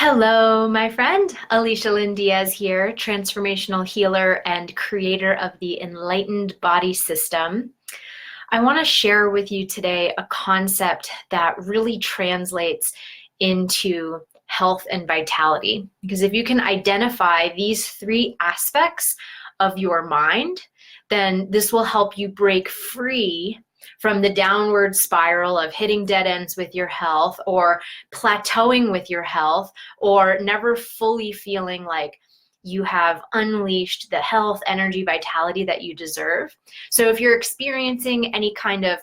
Hello, my friend. Alicia Lynn Diaz here, transformational healer and creator of the Enlightened Body System. I want to share with you today a concept that really translates into health and vitality. Because if you can identify these three aspects of your mind, then this will help you break free from the downward spiral of hitting dead ends with your health or plateauing with your health or never fully feeling like you have unleashed the health, energy, vitality that you deserve. So if you're experiencing any kind of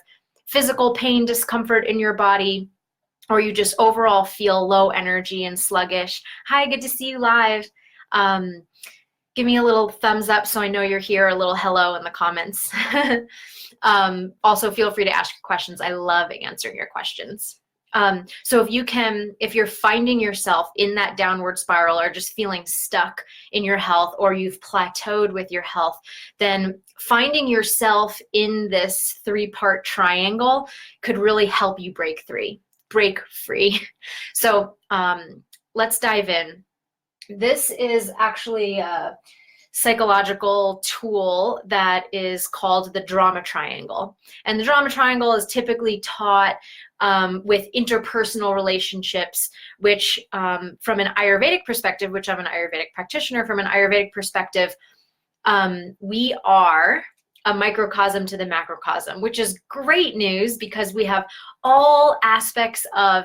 physical pain, discomfort in your body, or you just overall feel low energy and sluggish, hi, good to see you live. Give me a little thumbs up so I know you're here, a little hello in the comments. Also, feel free to ask questions. I love answering your questions. So if you're finding yourself in that downward spiral or just feeling stuck in your health, or you've plateaued with your health, then finding yourself in this three-part triangle could really help you break free. So let's dive in. This is actually a psychological tool that is called the drama triangle. And the drama triangle is typically taught with interpersonal relationships, which from an Ayurvedic perspective, which I'm an Ayurvedic practitioner, from an Ayurvedic perspective, we are a microcosm to the macrocosm, which is great news because we have all aspects of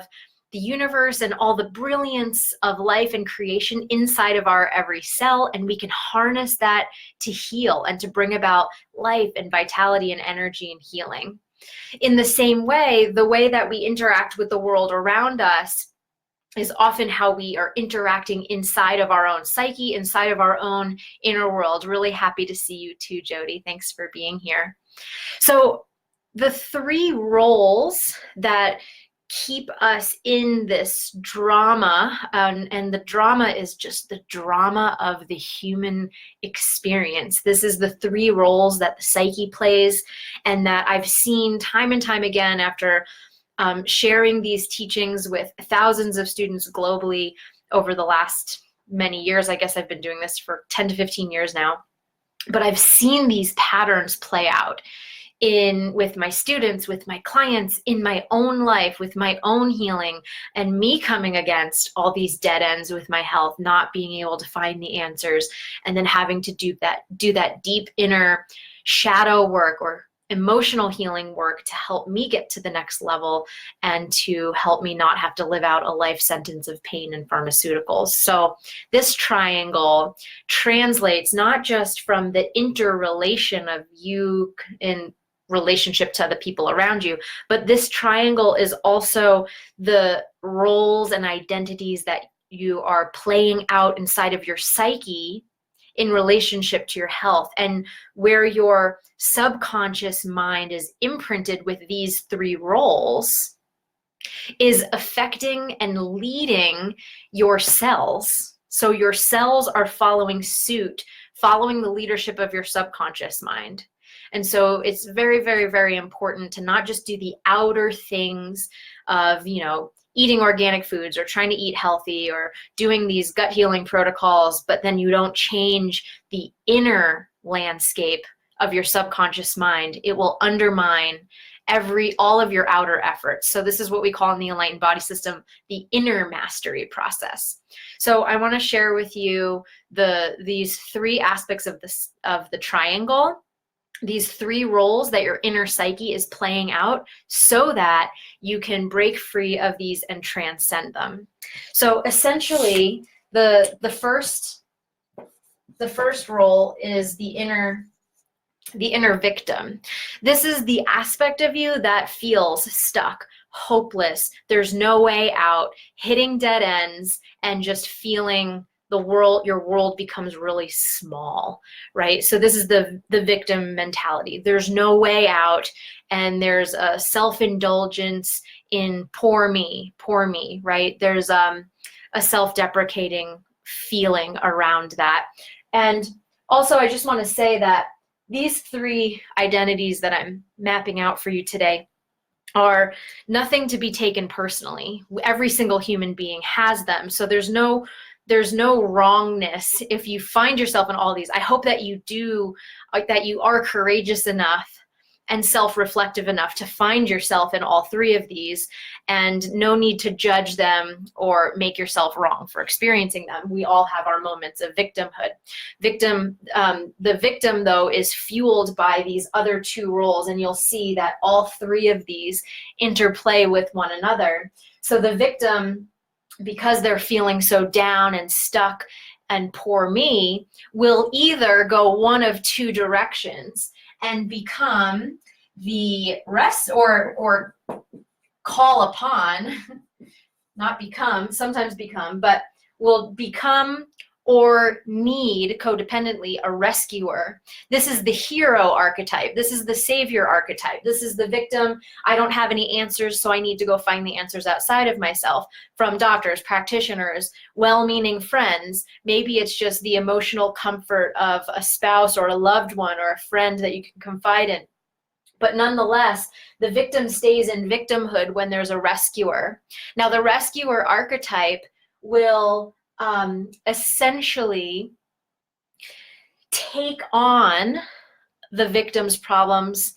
the universe and all the brilliance of life and creation inside of our every cell, and we can harness that to heal and to bring about life and vitality and energy and healing. In the same way, the way that we interact with the world around us is often how we are interacting inside of our own psyche, inside of our own inner world. Really happy to see you too, Jody. Thanks for being here. So the three roles that keep us in this drama, and the drama is just the drama of the human experience. This is the three roles that the psyche plays, and that I've seen time and time again after sharing these teachings with thousands of students globally over the last many years. I guess I've been doing this for 10 to 15 years now, but I've seen these patterns play out with my students, with my clients, in my own life, with my own healing, and me coming against all these dead ends with my health, not being able to find the answers, and then having to do that deep inner shadow work or emotional healing work to help me get to the next level and to help me not have to live out a life sentence of pain and pharmaceuticals. So this triangle translates not just from the interrelation of you in relationship to the people around you, but this triangle is also the roles and identities that you are playing out inside of your psyche in relationship to your health, and where your subconscious mind is imprinted with these three roles is affecting and leading your cells. So your cells are following suit, following the leadership of your subconscious mind. And so it's very, very, very important to not just do the outer things of, eating organic foods or trying to eat healthy or doing these gut healing protocols, but then you don't change the inner landscape of your subconscious mind. It will undermine all of your outer efforts. So this is what we call in the Enlightened Body System the inner mastery process. So I want to share with you these three aspects of the triangle, these three roles that your inner psyche is playing out, so that you can break free of these and transcend them. So essentially, the first role is the inner victim. This is the aspect of you that feels stuck, hopeless, there's no way out, hitting dead ends, and just feeling your world becomes really small, right? So this is the victim mentality. There's no way out, and there's a self-indulgence in poor me, right? There's a self-deprecating feeling around that. And also, I just want to say that these three identities that I'm mapping out for you today are nothing to be taken personally. Every single human being has them. So there's no wrongness if you find yourself in all these. I hope that you are courageous enough and self-reflective enough to find yourself in all three of these, and no need to judge them or make yourself wrong for experiencing them. We all have our moments of victimhood. The victim, though, is fueled by these other two roles, and you'll see that all three of these interplay with one another. So the victim, because they're feeling so down and stuck and poor me, will either go one of two directions and become the rest, or call upon, not become, sometimes become, but will become or need codependently a rescuer. This is the hero archetype. This is the savior archetype. This is the victim. I don't have any answers, so I need to go find the answers outside of myself, from doctors, practitioners, well-meaning friends. Maybe it's just the emotional comfort of a spouse or a loved one or a friend that you can confide in. But nonetheless, the victim stays in victimhood when there's a rescuer. Now, the rescuer archetype will essentially take on the victim's problems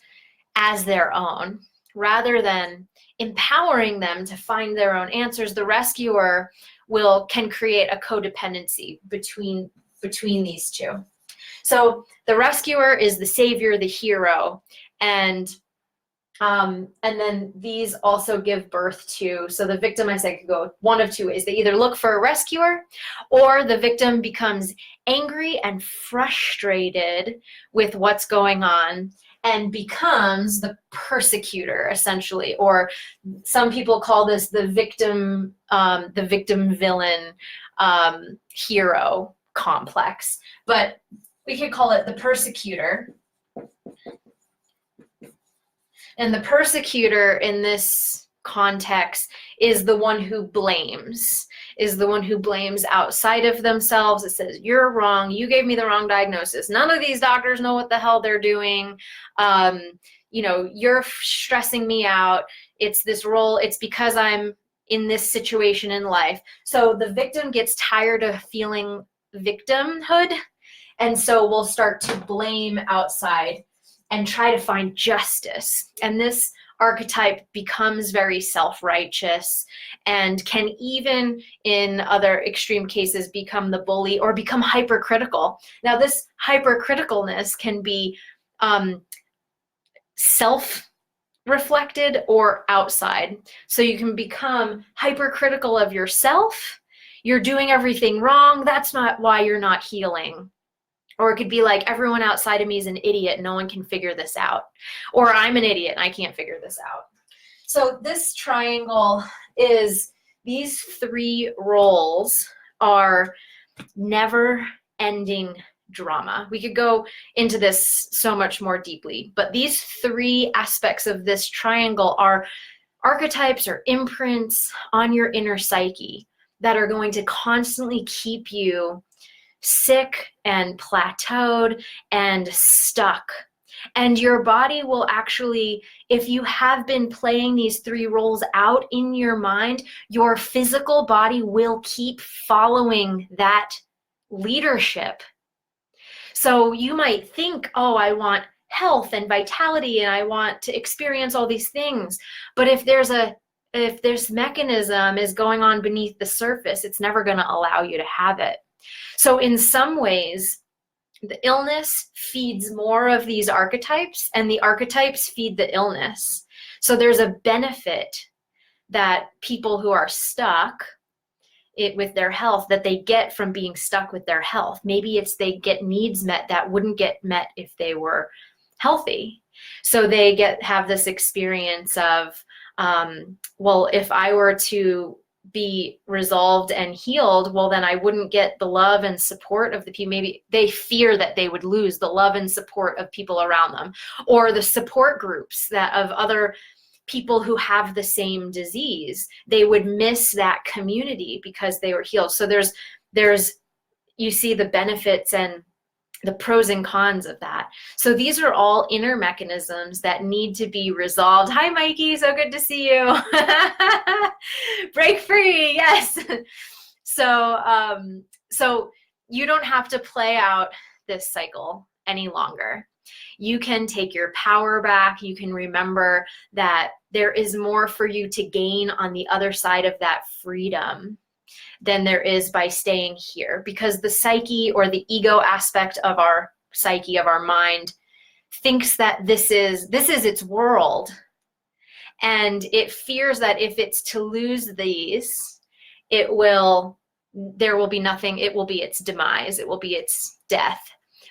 as their own, rather than empowering them to find their own answers. The rescuer can create a codependency between these two. So the rescuer is the savior, the hero, and then these also give birth to, so the victim, I said, could go one of two ways. They either look for a rescuer, or the victim becomes angry and frustrated with what's going on and becomes the persecutor, essentially. Or some people call this the victim villain hero complex, but we could call it the persecutor. And the persecutor in this context is the one who blames, outside of themselves. It says, you're wrong. You gave me the wrong diagnosis. None of these doctors know what the hell they're doing. You're stressing me out. It's this role. It's because I'm in this situation in life. So the victim gets tired of feeling victimhood, and so we'll start to blame outside and try to find justice. And this archetype becomes very self-righteous and can even, in other extreme cases, become the bully or become hypercritical. Now, this hypercriticalness can be self-reflected or outside. So you can become hypercritical of yourself. You're doing everything wrong. That's not why you're not healing. Or it could be like, everyone outside of me is an idiot. No one can figure this out. Or I'm an idiot and I can't figure this out. So this triangle is, these three roles are never-ending drama. We could go into this so much more deeply, but these three aspects of this triangle are archetypes or imprints on your inner psyche that are going to constantly keep you sick and plateaued and stuck. And your body will actually, if you have been playing these three roles out in your mind, your physical body will keep following that leadership. So you might think, oh, I want health and vitality and I want to experience all these things. But if this mechanism is going on beneath the surface, it's never going to allow you to have it. So in some ways, the illness feeds more of these archetypes, and the archetypes feed the illness. So there's a benefit that people who are stuck with their health, that they get from being stuck with their health. Maybe it's they get needs met that wouldn't get met if they were healthy. So they have this experience of, well, if I were to be resolved and healed, well, then I wouldn't get the love and support of the people. Maybe they fear that they would lose the love and support of people around them, or the support groups of other people who have the same disease. They would miss that community because they were healed. So there's you see the benefits and the pros and cons of that. So these are all inner mechanisms that need to be resolved. Hi, Mikey, so good to see you. Break free, yes. So you don't have to play out this cycle any longer. You can take your power back. You can remember that there is more for you to gain on the other side of that freedom than there is by staying here, because the psyche, or the ego aspect of our psyche, of our mind, thinks that this is its world, and it fears that if it's to lose these, there will be nothing. It will be its demise. It will be its death.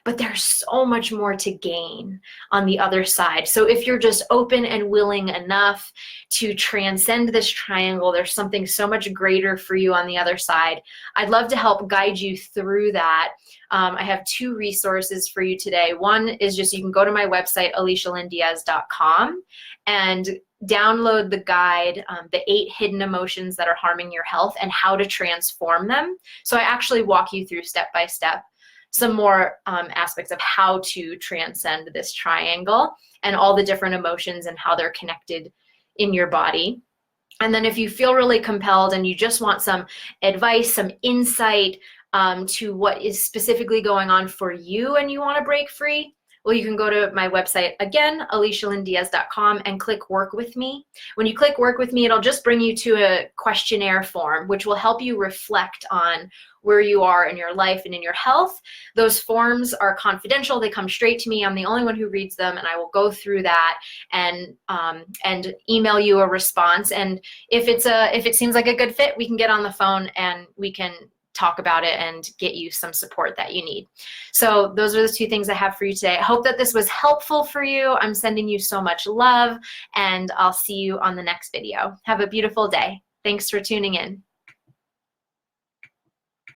But there's so much more to gain on the other side. So if you're just open and willing enough to transcend this triangle, there's something so much greater for you on the other side. I'd love to help guide you through that. I have 2 resources for you today. One is just, you can go to my website, alicialyndiaz.com, and download the guide, the 8 hidden emotions that are harming your health and how to transform them. So I actually walk you through step by step some more aspects of how to transcend this triangle and all the different emotions and how they're connected in your body. And then if you feel really compelled and you just want some advice, some insight to what is specifically going on for you and you want to break free, well, you can go to my website, again, alicialyndiaz.com, and click Work With Me. When you click Work With Me, it'll just bring you to a questionnaire form, which will help you reflect on where you are in your life and in your health. Those forms are confidential. They come straight to me. I'm the only one who reads them, and I will go through that and email you a response. And if it seems like a good fit, we can get on the phone and we can talk about it and get you some support that you need. So those are the 2 things I have for you today. I hope that this was helpful for you. I'm sending you so much love, and I'll see you on the next video. Have a beautiful day. Thanks for tuning in.